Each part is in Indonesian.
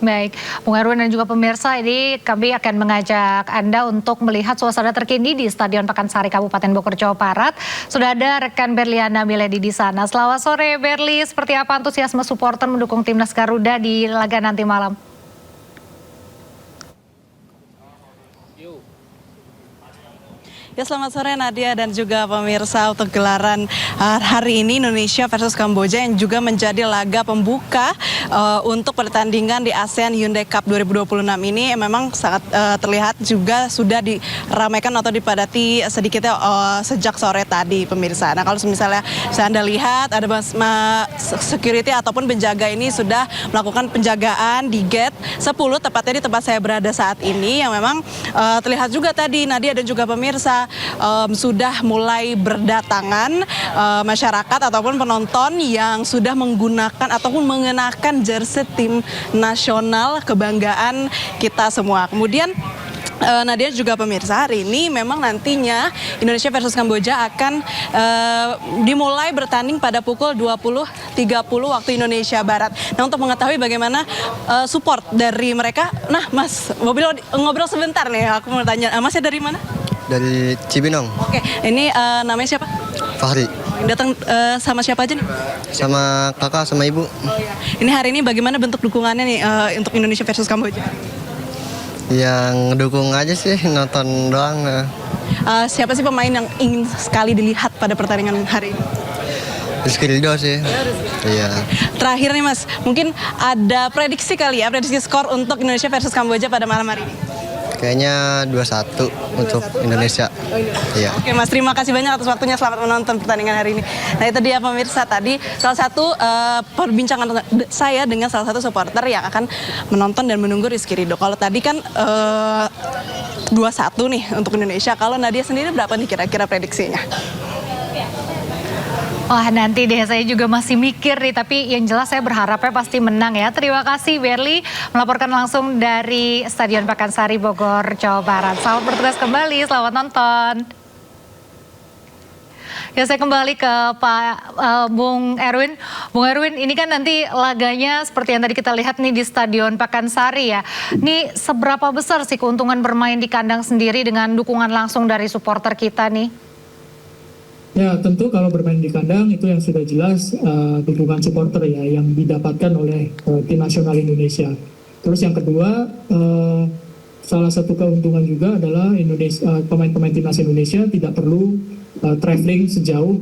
Baik, Bung Erwin dan juga pemirsa, ini kami akan mengajak Anda untuk melihat suasana terkini di Stadion Pakansari Kabupaten Bogor, Jawa Barat. Sudah ada rekan Berliana Miledi di sana. Selamat sore Berli, seperti apa antusiasme supporter mendukung timnas Garuda di laga nanti malam? Ya, selamat sore Nadia dan juga pemirsa. Untuk gelaran hari ini Indonesia versus Kamboja yang juga menjadi laga pembuka untuk pertandingan di ASEAN Hyundai Cup 2026 ini memang sangat terlihat juga sudah diramaikan atau dipadati sedikitnya sejak sore tadi pemirsa. Nah, kalau misalnya Anda lihat ada security ataupun penjaga ini sudah melakukan penjagaan di gate 10 tepatnya di tempat saya berada saat ini, yang memang terlihat juga tadi Nadia dan juga pemirsa sudah mulai berdatangan masyarakat ataupun penonton yang sudah menggunakan ataupun mengenakan jersey tim nasional kebanggaan kita semua. Kemudian Nadia juga pemirsa, hari ini memang nantinya Indonesia versus Kamboja akan dimulai bertanding pada pukul 20.30 waktu Indonesia Barat. Nah, untuk mengetahui bagaimana support dari mereka, nah Mas, ngobrol sebentar nih, aku mau tanya, Masnya dari mana? Dari Cibinong. Oke, ini namanya siapa? Fahri. Datang sama siapa aja nih? Sama kakak, sama ibu. Oh, iya. Ini hari ini bagaimana bentuk dukungannya nih untuk Indonesia versus Kamboja? Yang dukung aja sih, nonton doang. Siapa sih pemain yang ingin sekali dilihat pada pertandingan hari ini? Rizky Ridho sih. Iya. Terakhir nih Mas, mungkin ada prediksi kali ya, prediksi skor untuk Indonesia versus Kamboja pada malam hari ini? Kayaknya 2-1 untuk Indonesia. Iya. Oke Mas, terima kasih banyak atas waktunya. Selamat menonton pertandingan hari ini. Nah, itu dia pemirsa, tadi salah satu perbincangan saya dengan salah satu supporter yang akan menonton dan menunggu Rizky Ridho. Kalau tadi kan 2-1 nih untuk Indonesia. Kalau Nadia sendiri berapa nih kira-kira prediksinya? Wah, nanti deh, saya juga masih mikir nih, tapi yang jelas saya berharapnya pasti menang ya. Terima kasih Berli, melaporkan langsung dari Stadion Pakansari Bogor, Jawa Barat. Selamat bertugas kembali, selamat nonton. Ya, saya kembali ke Pak Bung Erwin. Bung Erwin, ini kan nanti laganya seperti yang tadi kita lihat nih di Stadion Pakansari ya. Ini seberapa besar sih keuntungan bermain di kandang sendiri dengan dukungan langsung dari supporter kita nih? Ya, tentu kalau bermain di kandang itu yang sudah jelas dukungan supporter ya yang didapatkan oleh tim nasional Indonesia. Terus yang kedua, salah satu keuntungan juga adalah pemain-pemain timnas Indonesia tidak perlu traveling sejauh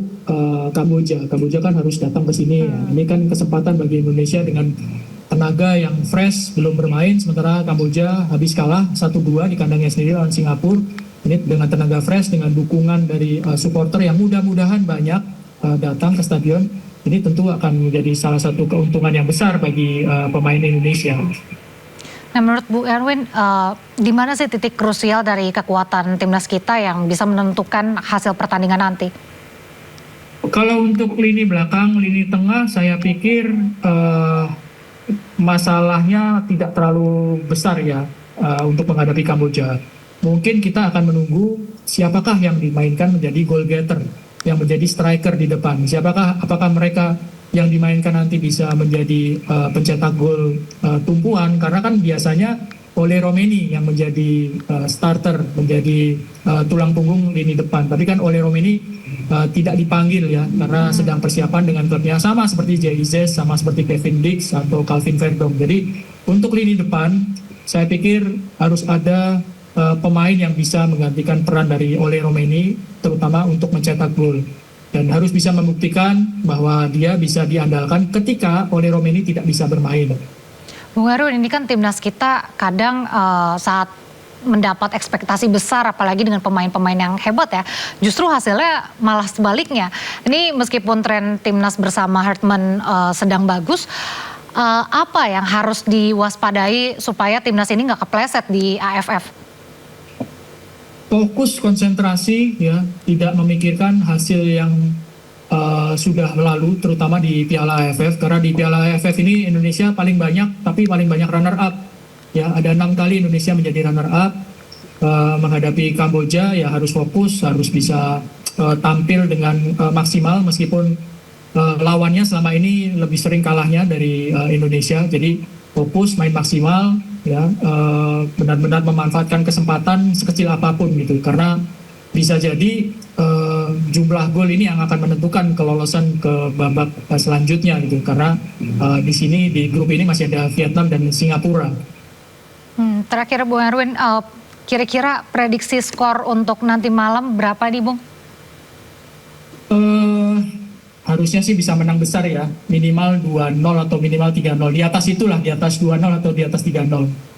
Kamboja. Kamboja kan harus datang ke sini ya. Ini kan kesempatan bagi Indonesia dengan tenaga yang fresh, belum bermain, sementara Kamboja habis kalah 1-2 di kandangnya sendiri lawan Singapura. Ini dengan tenaga fresh, dengan dukungan dari supporter yang mudah-mudahan banyak datang ke stadion, ini tentu akan menjadi salah satu keuntungan yang besar bagi pemain Indonesia. Nah, menurut Bu Erwin, di mana sih titik krusial dari kekuatan timnas kita yang bisa menentukan hasil pertandingan nanti? Kalau untuk lini belakang, lini tengah, saya pikir masalahnya tidak terlalu besar ya untuk menghadapi Kamboja. Mungkin kita akan menunggu siapakah yang dimainkan menjadi goal getter, yang menjadi striker di depan. Apakah mereka yang dimainkan nanti bisa menjadi pencetak gol tumpuan, karena kan biasanya Ole Romeni yang menjadi starter, menjadi tulang punggung lini depan. Tapi kan Ole Romeni tidak dipanggil ya, karena sedang persiapan dengan klubnya, sama seperti JIZ, sama seperti Kevin Dix atau Calvin Verdong. Jadi untuk lini depan, saya pikir harus ada pemain yang bisa menggantikan peran dari Ole Romeni, terutama untuk mencetak gol, dan harus bisa membuktikan bahwa dia bisa diandalkan ketika Ole Romeni tidak bisa bermain. Bung Erwin, ini kan timnas kita kadang saat mendapat ekspektasi besar, apalagi dengan pemain-pemain yang hebat ya, justru hasilnya malah sebaliknya. Ini meskipun tren timnas bersama Hartman sedang bagus, apa yang harus diwaspadai supaya timnas ini nggak kepleset di AFF? Fokus, konsentrasi ya, tidak memikirkan hasil yang sudah lalu, terutama di Piala AFF, karena di Piala AFF ini Indonesia paling banyak, tapi paling banyak runner up ya. Ada 6 kali Indonesia menjadi runner up. Menghadapi Kamboja ya harus fokus, harus bisa tampil dengan maksimal, meskipun lawannya selama ini lebih sering kalahnya dari Indonesia. Jadi fokus, main maksimal, ya, benar-benar memanfaatkan kesempatan sekecil apapun gitu, karena bisa jadi jumlah gol ini yang akan menentukan kelolosan ke babak selanjutnya gitu, karena di sini di grup ini masih ada Vietnam dan Singapura. Terakhir Bung Erwin, kira-kira prediksi skor untuk nanti malam berapa nih Bung? Harusnya sih bisa menang besar ya, minimal 2-0 atau minimal 3-0. Di atas itulah, di atas 2-0 atau di atas 3-0.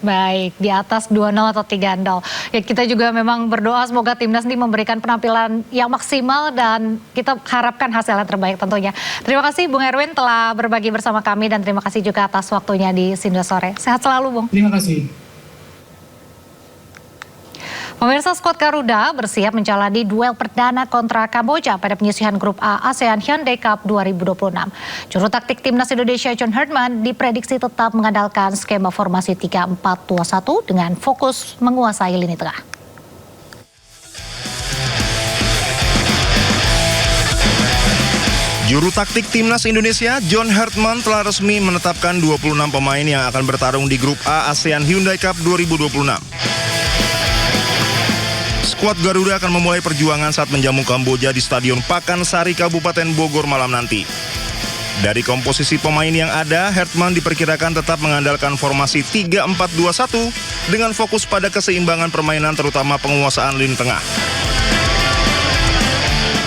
Baik, di atas 2-0 atau 3-0. Ya, kita juga memang berdoa semoga timnas ini memberikan penampilan yang maksimal dan kita harapkan hasil yang terbaik tentunya. Terima kasih Bung Erwin telah berbagi bersama kami dan terima kasih juga atas waktunya di Sinda Sore. Sehat selalu Bung. Terima kasih. Pemirsa, skuad Garuda bersiap menjalani duel perdana kontra Kamboja pada penyisihan grup A ASEAN Hyundai Cup 2026. Juru taktik timnas Indonesia John Herdman diprediksi tetap mengandalkan skema formasi 3-4-2-1 dengan fokus menguasai lini tengah. Juru taktik timnas Indonesia John Herdman telah resmi menetapkan 26 pemain yang akan bertarung di grup A ASEAN Hyundai Cup 2026. Skuad Garuda akan memulai perjuangan saat menjamu Kamboja di Stadion Pakansari, Kabupaten Bogor malam nanti. Dari komposisi pemain yang ada, Herdman diperkirakan tetap mengandalkan formasi 3-4-2-1 dengan fokus pada keseimbangan permainan terutama penguasaan lini tengah.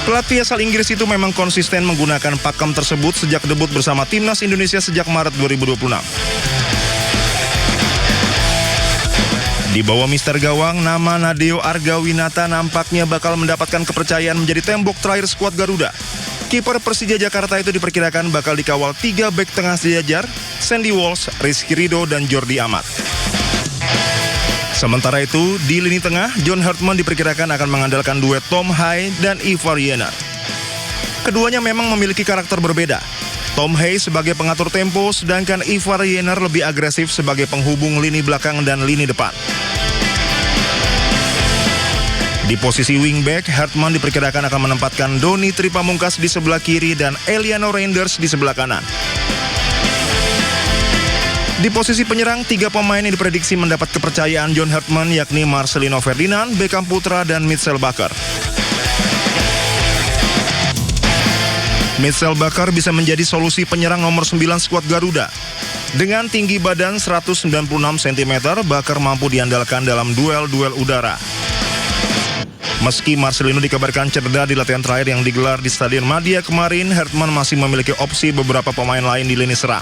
Pelatih asal Inggris itu memang konsisten menggunakan pakem tersebut sejak debut bersama timnas Indonesia sejak Maret 2026. Di bawah Mister Gawang, nama Nadeo Argawinata nampaknya bakal mendapatkan kepercayaan menjadi tembok terakhir skuad Garuda. Kiper Persija Jakarta itu diperkirakan bakal dikawal 3 bek tengah sejajar, Sandy Walsh, Rizky Ridho, dan Jordi Amat. Sementara itu, di lini tengah, John Herdman diperkirakan akan mengandalkan duet Tom Hai dan Ivar Yener. Keduanya memang memiliki karakter berbeda. Tom Hai sebagai pengatur tempo, sedangkan Ivar Yener lebih agresif sebagai penghubung lini belakang dan lini depan. Di posisi wingback, Herdman diperkirakan akan menempatkan Doni Tripamungkas di sebelah kiri dan Eliano Reinders di sebelah kanan. Di posisi penyerang, 3 pemain yang diprediksi mendapat kepercayaan John Herdman yakni Marcelino Ferdinand, Beckham Putra, dan Mitchell Bakker. Mitchell Bakker bisa menjadi solusi penyerang nomor 9 skuad Garuda. Dengan tinggi badan 196 cm, Bakker mampu diandalkan dalam duel-duel udara. Meski Marcelino dikabarkan cedera di latihan terakhir yang digelar di Stadion Madia kemarin, Herdman masih memiliki opsi beberapa pemain lain di lini serang.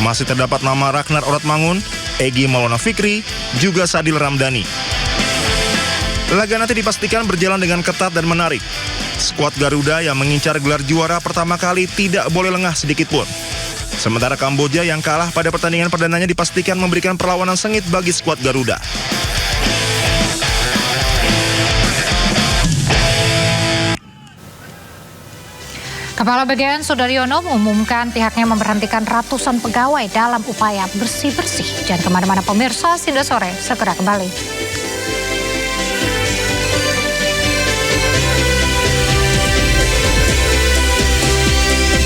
Masih terdapat nama Ragnar Oratmangun, Egy Maulana Fikri, juga Sadil Ramdhani. Laga nanti dipastikan berjalan dengan ketat dan menarik. Skuad Garuda yang mengincar gelar juara pertama kali tidak boleh lengah sedikit pun. Sementara Kamboja yang kalah pada pertandingan perdananya dipastikan memberikan perlawanan sengit bagi skuad Garuda. Kepala BGN Sudaryono mengumumkan pihaknya memberhentikan ratusan pegawai dalam upaya bersih-bersih. Jangan kemana-mana pemirsa, Sinda Sore segera kembali.